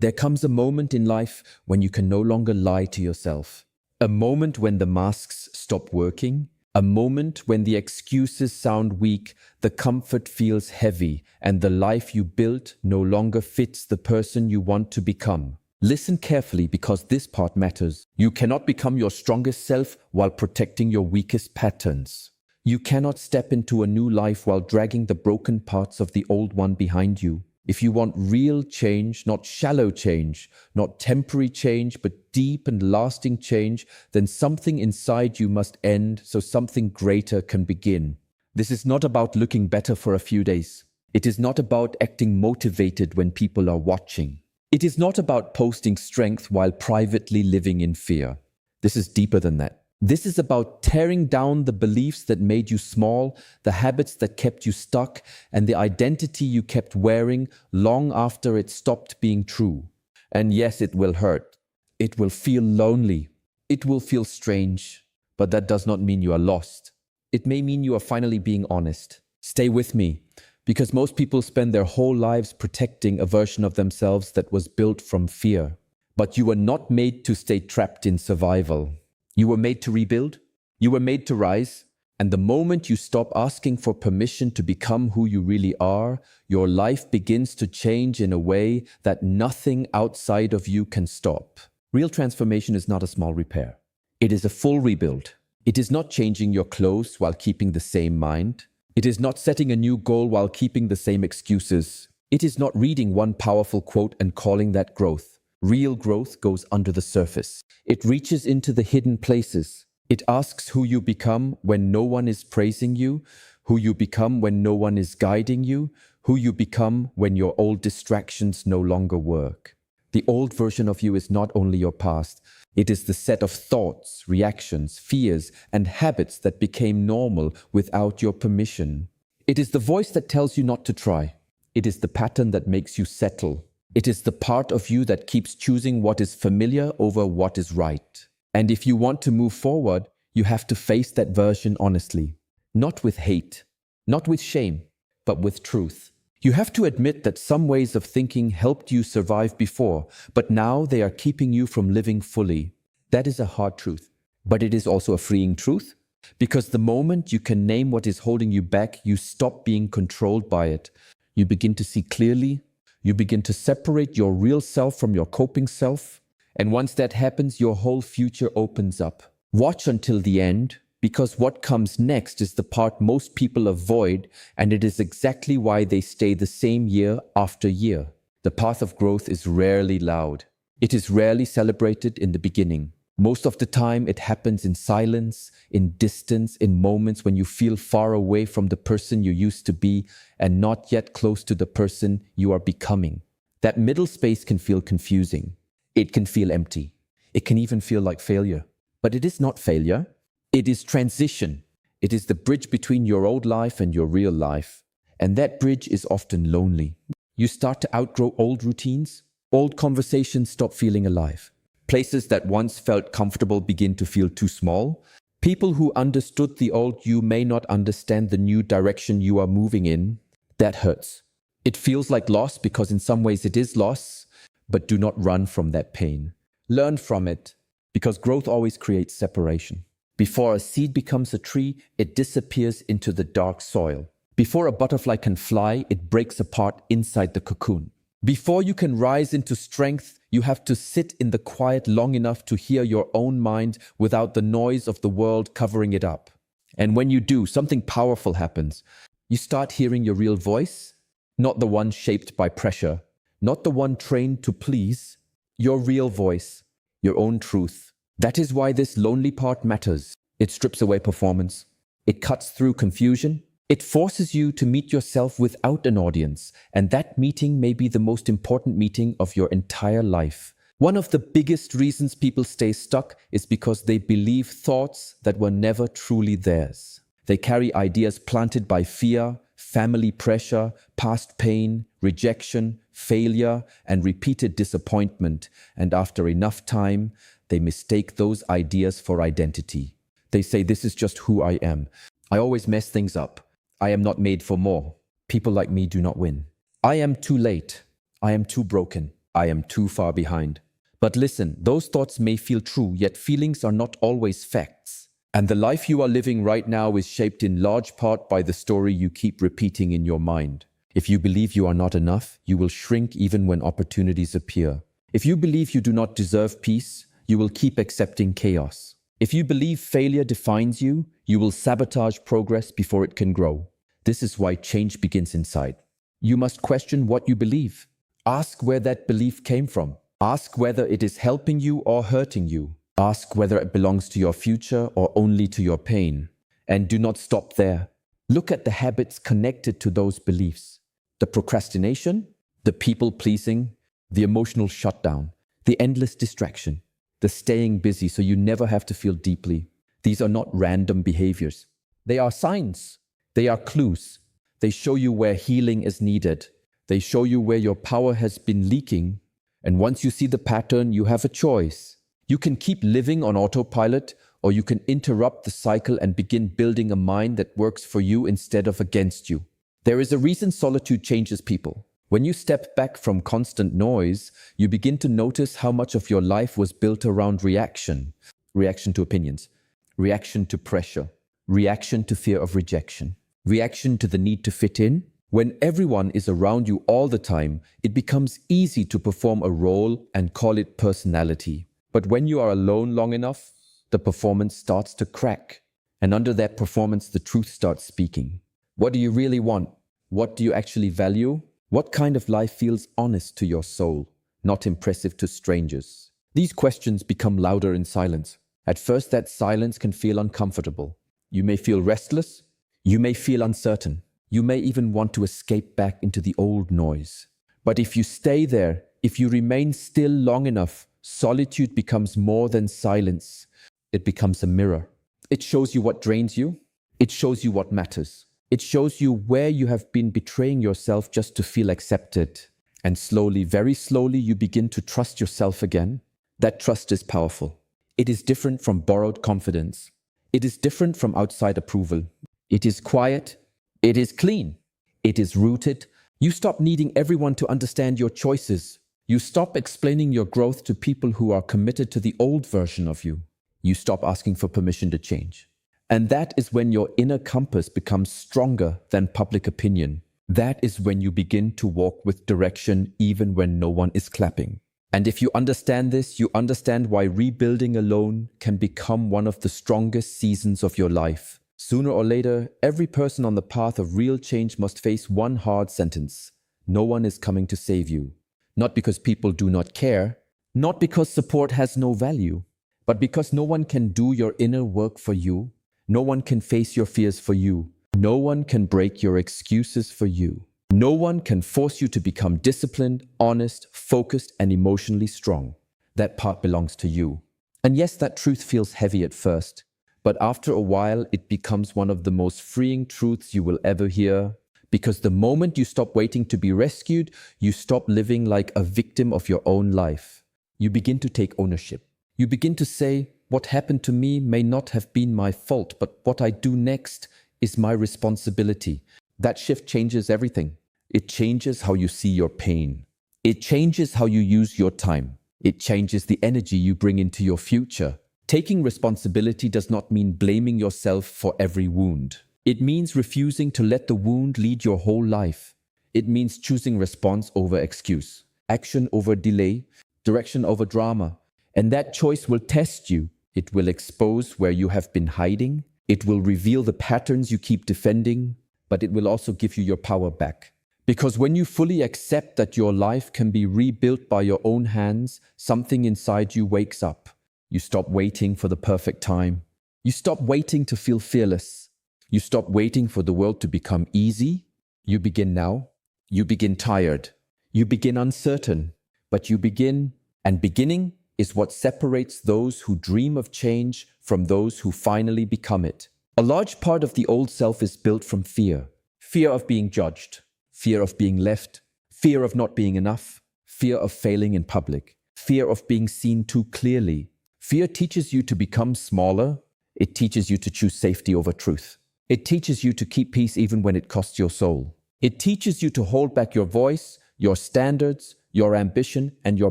There comes a moment in life when you can no longer lie to yourself. A moment when the masks stop working. A moment when the excuses sound weak, the comfort feels heavy, and the life you built no longer fits the person you want to become. Listen carefully because this part matters. You cannot become your strongest self while protecting your weakest patterns. You cannot step into a new life while dragging the broken parts of the old one behind you. If you want real change, not shallow change, not temporary change, but deep and lasting change, then something inside you must end so something greater can begin. This is not about looking better for a few days. It is not about acting motivated when people are watching. It is not about posting strength while privately living in fear. This is deeper than that. This is about tearing down the beliefs that made you small, the habits that kept you stuck, and the identity you kept wearing long after it stopped being true. And yes, it will hurt. It will feel lonely. It will feel strange. But that does not mean you are lost. It may mean you are finally being honest. Stay with me, because most people spend their whole lives protecting a version of themselves that was built from fear. But you were not made to stay trapped in survival. You were made to rebuild, you were made to rise, and the moment you stop asking for permission to become who you really are, your life begins to change in a way that nothing outside of you can stop. Real transformation is not a small repair. It is a full rebuild. It is not changing your clothes while keeping the same mind. It is not setting a new goal while keeping the same excuses. It is not reading one powerful quote and calling that growth. Real growth goes under the surface. It reaches into the hidden places. It asks who you become when no one is praising you, who you become when no one is guiding you, who you become when your old distractions no longer work. The old version of you is not only your past, it is the set of thoughts, reactions, fears, and habits that became normal without your permission. It is the voice that tells you not to try. It is the pattern that makes you settle. It is the part of you that keeps choosing what is familiar over what is right. And if you want to move forward, you have to face that version honestly. Not with hate, not with shame, but with truth. You have to admit that some ways of thinking helped you survive before, but now they are keeping you from living fully. That is a hard truth, but it is also a freeing truth. Because the moment you can name what is holding you back, you stop being controlled by it. You begin to see clearly. You begin to separate your real self from your coping self. And once that happens, your whole future opens up. Watch until the end, because what comes next is the part most people avoid, and it is exactly why they stay the same year after year. The path of growth is rarely loud. It is rarely celebrated in the beginning. Most of the time, it happens in silence, in distance, in moments when you feel far away from the person you used to be and not yet close to the person you are becoming. That middle space can feel confusing. It can feel empty. It can even feel like failure. But it is not failure. It is transition. It is the bridge between your old life and your real life. And that bridge is often lonely. You start to outgrow old routines. Old conversations stop feeling alive. Places that once felt comfortable begin to feel too small. People who understood the old you may not understand the new direction you are moving in. That hurts. It feels like loss because in some ways it is loss, but do not run from that pain. Learn from it, because growth always creates separation. Before a seed becomes a tree, it disappears into the dark soil. Before a butterfly can fly, it breaks apart inside the cocoon. Before you can rise into strength, you have to sit in the quiet long enough to hear your own mind without the noise of the world covering it up. And when you do, something powerful happens. You start hearing your real voice, not the one shaped by pressure, not the one trained to please, your real voice, your own truth. That is why this lonely part matters. It strips away performance. It cuts through confusion. It forces you to meet yourself without an audience, and that meeting may be the most important meeting of your entire life. One of the biggest reasons people stay stuck is because they believe thoughts that were never truly theirs. They carry ideas planted by fear, family pressure, past pain, rejection, failure, and repeated disappointment, and after enough time, they mistake those ideas for identity. They say, "This is just who I am. I always mess things up. I am not made for more. People like me do not win. I am too late. I am too broken. I am too far behind. But listen, those thoughts may feel true, yet feelings are not always facts. And the life you are living right now is shaped in large part by the story you keep repeating in your mind. If you believe you are not enough, you will shrink even when opportunities appear. If you believe you do not deserve peace, you will keep accepting chaos. If you believe failure defines you, you will sabotage progress before it can grow. This is why change begins inside. You must question what you believe. Ask where that belief came from. Ask whether it is helping you or hurting you. Ask whether it belongs to your future or only to your pain. And do not stop there. Look at the habits connected to those beliefs. The procrastination, the people-pleasing, the emotional shutdown, the endless distraction, the staying busy so you never have to feel deeply. These are not random behaviors. They are signs. They are clues. They show you where healing is needed. They show you where your power has been leaking. And once you see the pattern, you have a choice. You can keep living on autopilot, or you can interrupt the cycle and begin building a mind that works for you instead of against you. There is a reason solitude changes people. When you step back from constant noise, you begin to notice how much of your life was built around reaction. Reaction to opinions, reaction to pressure, reaction to fear of rejection, reaction to the need to fit in. When everyone is around you all the time, it becomes easy to perform a role and call it personality. But when you are alone long enough, the performance starts to crack. And under that performance, the truth starts speaking. What do you really want? What do you actually value? What kind of life feels honest to your soul, not impressive to strangers? These questions become louder in silence. At first, that silence can feel uncomfortable. You may feel restless. You may feel uncertain. You may even want to escape back into the old noise. But if you stay there, if you remain still long enough, solitude becomes more than silence. It becomes a mirror. It shows you what drains you. It shows you what matters. It shows you where you have been betraying yourself just to feel accepted. And slowly, very slowly, you begin to trust yourself again. That trust is powerful. It is different from borrowed confidence. It is different from outside approval. It is quiet. It is clean. It is rooted. You stop needing everyone to understand your choices. You stop explaining your growth to people who are committed to the old version of you. You stop asking for permission to change. And that is when your inner compass becomes stronger than public opinion. That is when you begin to walk with direction even when no one is clapping. And if you understand this, you understand why rebuilding alone can become one of the strongest seasons of your life. Sooner or later, every person on the path of real change must face one hard sentence. No one is coming to save you. Not because people do not care, not because support has no value, but because no one can do your inner work for you. No one can face your fears for you. No one can break your excuses for you. No one can force you to become disciplined, honest, focused, and emotionally strong. That part belongs to you. And yes, that truth feels heavy at first, but after a while, it becomes one of the most freeing truths you will ever hear. Because the moment you stop waiting to be rescued, you stop living like a victim of your own life. You begin to take ownership. You begin to say, what happened to me may not have been my fault, but what I do next is my responsibility. That shift changes everything. It changes how you see your pain. It changes how you use your time. It changes the energy you bring into your future. Taking responsibility does not mean blaming yourself for every wound. It means refusing to let the wound lead your whole life. It means choosing response over excuse, action over delay, direction over drama. And that choice will test you. It will expose where you have been hiding. It will reveal the patterns you keep defending, but it will also give you your power back. Because when you fully accept that your life can be rebuilt by your own hands, something inside you wakes up. You stop waiting for the perfect time. You stop waiting to feel fearless. You stop waiting for the world to become easy. You begin now. You begin tired. You begin uncertain. But you begin, and beginning is what separates those who dream of change from those who finally become it. A large part of the old self is built from fear. Fear of being judged, fear of being left, fear of not being enough, fear of failing in public, fear of being seen too clearly. Fear teaches you to become smaller. It teaches you to choose safety over truth. It teaches you to keep peace even when it costs your soul. It teaches you to hold back your voice, your standards, your ambition, and your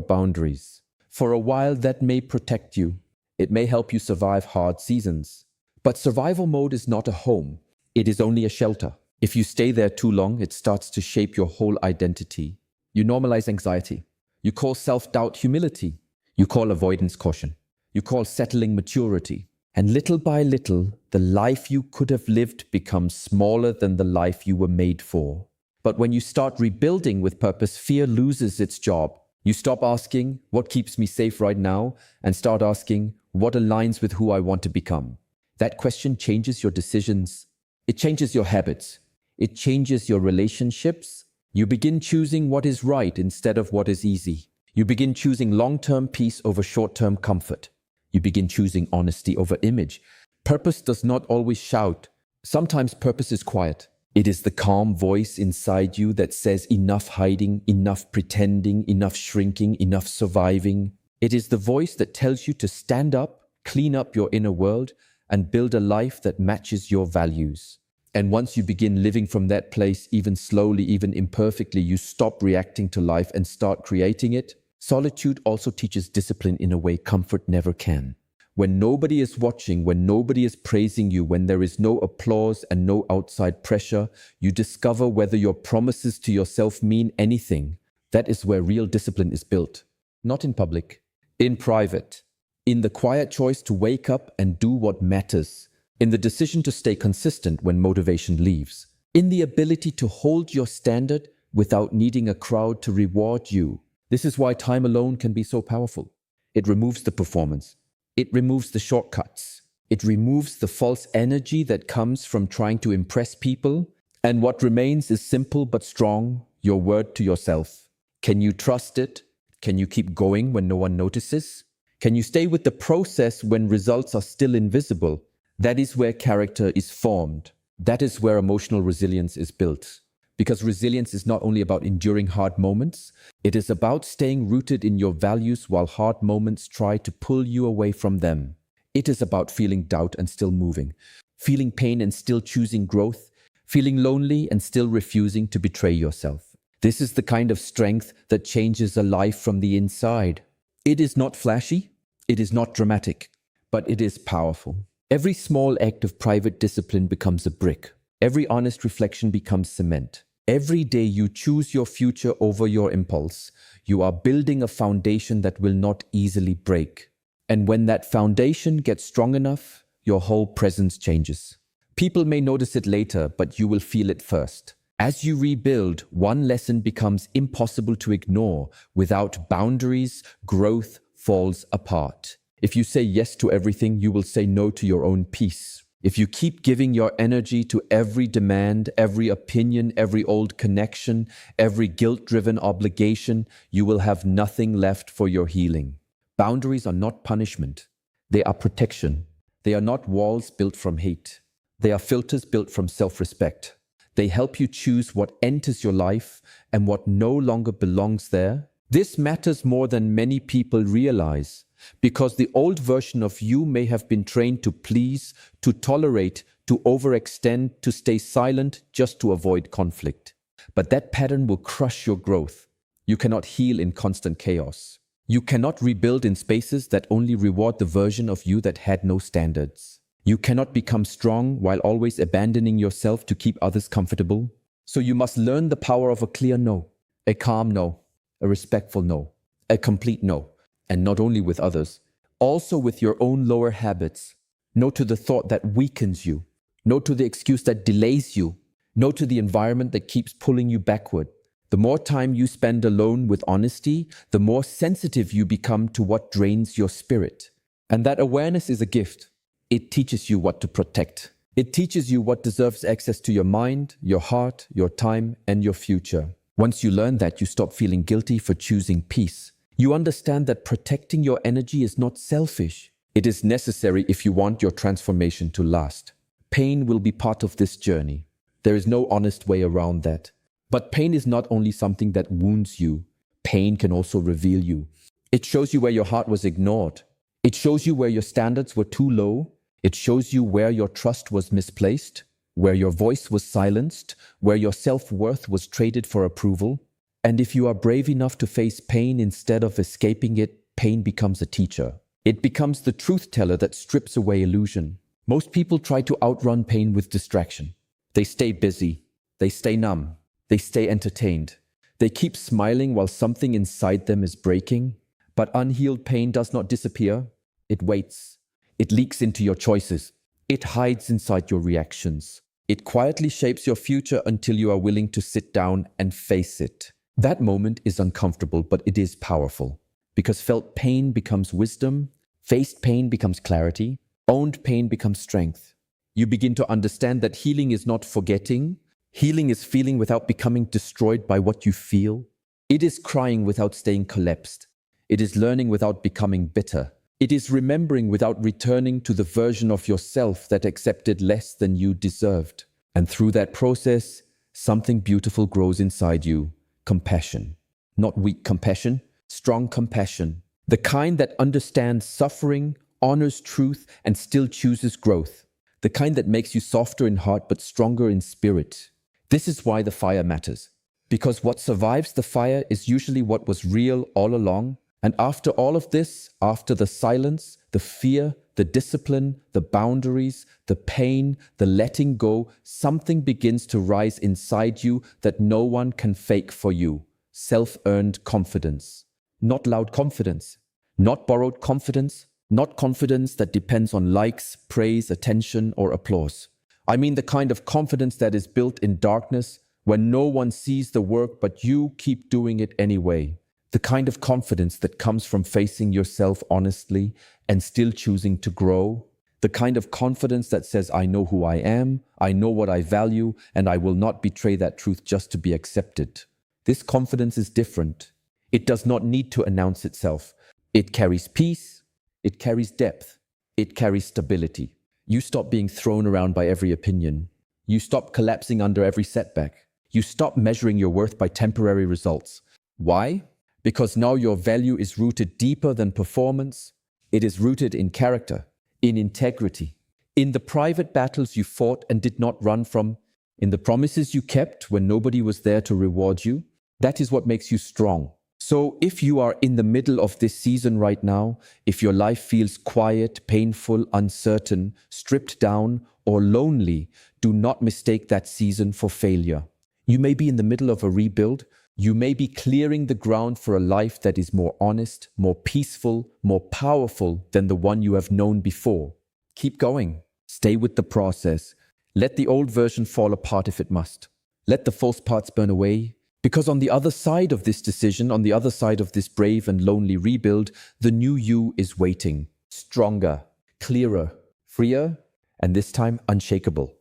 boundaries. For a while, that may protect you. It may help you survive hard seasons. But survival mode is not a home. It is only a shelter. If you stay there too long, it starts to shape your whole identity. You normalize anxiety. You call self-doubt humility. You call avoidance caution. You call settling maturity. And little by little, the life you could have lived becomes smaller than the life you were made for. But when you start rebuilding with purpose, fear loses its job. You stop asking, what keeps me safe right now? And start asking, what aligns with who I want to become? That question changes your decisions. It changes your habits. It changes your relationships. You begin choosing what is right instead of what is easy. You begin choosing long-term peace over short-term comfort. You begin choosing honesty over image. Purpose does not always shout. Sometimes purpose is quiet. It is the calm voice inside you that says enough hiding, enough pretending, enough shrinking, enough surviving. It is the voice that tells you to stand up, clean up your inner world, and build a life that matches your values. And once you begin living from that place, even slowly, even imperfectly, you stop reacting to life and start creating it. Solitude also teaches discipline in a way comfort never can. When nobody is watching, when nobody is praising you, when there is no applause and no outside pressure, you discover whether your promises to yourself mean anything. That is where real discipline is built. Not in public, in private, in the quiet choice to wake up and do what matters, in the decision to stay consistent when motivation leaves, in the ability to hold your standard without needing a crowd to reward you. This is why time alone can be so powerful. It removes the performance. It removes the shortcuts. It removes the false energy that comes from trying to impress people. And what remains is simple but strong, your word to yourself. Can you trust it? Can you keep going when no one notices? Can you stay with the process when results are still invisible? That is where character is formed. That is where emotional resilience is built. Because resilience is not only about enduring hard moments, it is about staying rooted in your values while hard moments try to pull you away from them. It is about feeling doubt and still moving, feeling pain and still choosing growth, feeling lonely and still refusing to betray yourself. This is the kind of strength that changes a life from the inside. It is not flashy, it is not dramatic, but it is powerful. Every small act of private discipline becomes a brick. Every honest reflection becomes cement. Every day you choose your future over your impulse, you are building a foundation that will not easily break. And when that foundation gets strong enough, your whole presence changes. People may notice it later, but you will feel it first. As you rebuild, one lesson becomes impossible to ignore. Without boundaries, growth falls apart. If you say yes to everything, you will say no to your own peace. If you keep giving your energy to every demand, every opinion, every old connection, every guilt-driven obligation, you will have nothing left for your healing. Boundaries are not punishment. They are protection. They are not walls built from hate. They are filters built from self-respect. They help you choose what enters your life and what no longer belongs there. This matters more than many people realize, because the old version of you may have been trained to please, to tolerate, to overextend, to stay silent just to avoid conflict. But that pattern will crush your growth. You cannot heal in constant chaos. You cannot rebuild in spaces that only reward the version of you that had no standards. You cannot become strong while always abandoning yourself to keep others comfortable. So you must learn the power of a clear no, a calm no, a respectful no, a complete no. And not only with others, also with your own lower habits. No to the thought that weakens you. No to the excuse that delays you. No to the environment that keeps pulling you backward. The more time you spend alone with honesty, the more sensitive you become to what drains your spirit. And that awareness is a gift. It teaches you what to protect. It teaches you what deserves access to your mind, your heart, your time, and your future. Once you learn that, you stop feeling guilty for choosing peace. You understand that protecting your energy is not selfish. It is necessary if you want your transformation to last. Pain will be part of this journey. There is no honest way around that. But pain is not only something that wounds you. Pain can also reveal you. It shows you where your heart was ignored. It shows you where your standards were too low. It shows you where your trust was misplaced, where your voice was silenced, where your self-worth was traded for approval. And if you are brave enough to face pain instead of escaping it, pain becomes a teacher. It becomes the truth teller that strips away illusion. Most people try to outrun pain with distraction. They stay busy. They stay numb. They stay entertained. They keep smiling while something inside them is breaking. But unhealed pain does not disappear. It waits. It leaks into your choices. It hides inside your reactions. It quietly shapes your future until you are willing to sit down and face it. That moment is uncomfortable, but it is powerful. Because felt pain becomes wisdom, faced pain becomes clarity, owned pain becomes strength. You begin to understand that healing is not forgetting. Healing is feeling without becoming destroyed by what you feel. It is crying without staying collapsed. It is learning without becoming bitter. It is remembering without returning to the version of yourself that accepted less than you deserved. And through that process, something beautiful grows inside you. Compassion. Not weak compassion, strong compassion. The kind that understands suffering, honors truth, and still chooses growth. The kind that makes you softer in heart but stronger in spirit. This is why the fire matters. Because what survives the fire is usually what was real all along. And after all of this, after the silence, the fear, the discipline, the boundaries, the pain, the letting go, something begins to rise inside you that no one can fake for you. Self-earned confidence. Not loud confidence. Not borrowed confidence. Not confidence that depends on likes, praise, attention, or applause. I mean the kind of confidence that is built in darkness when no one sees the work but you keep doing it anyway. The kind of confidence that comes from facing yourself honestly and still choosing to grow. The kind of confidence that says, I know who I am, I know what I value, and I will not betray that truth just to be accepted. This confidence is different. It does not need to announce itself. It carries peace, it carries depth, it carries stability. You stop being thrown around by every opinion. You stop collapsing under every setback. You stop measuring your worth by temporary results. Why? Because now your value is rooted deeper than performance. It is rooted in character, in integrity, in the private battles you fought and did not run from, in the promises you kept when nobody was there to reward you. That is what makes you strong. So if you are in the middle of this season right now, if your life feels quiet, painful, uncertain, stripped down, or lonely, do not mistake that season for failure. You may be in the middle of a rebuild. You may be clearing the ground for a life that is more honest, more peaceful, more powerful than the one you have known before. Keep going. Stay with the process. Let the old version fall apart if it must. Let the false parts burn away. Because on the other side of this decision, on the other side of this brave and lonely rebuild, the new you is waiting. Stronger, clearer, freer, and this time unshakable.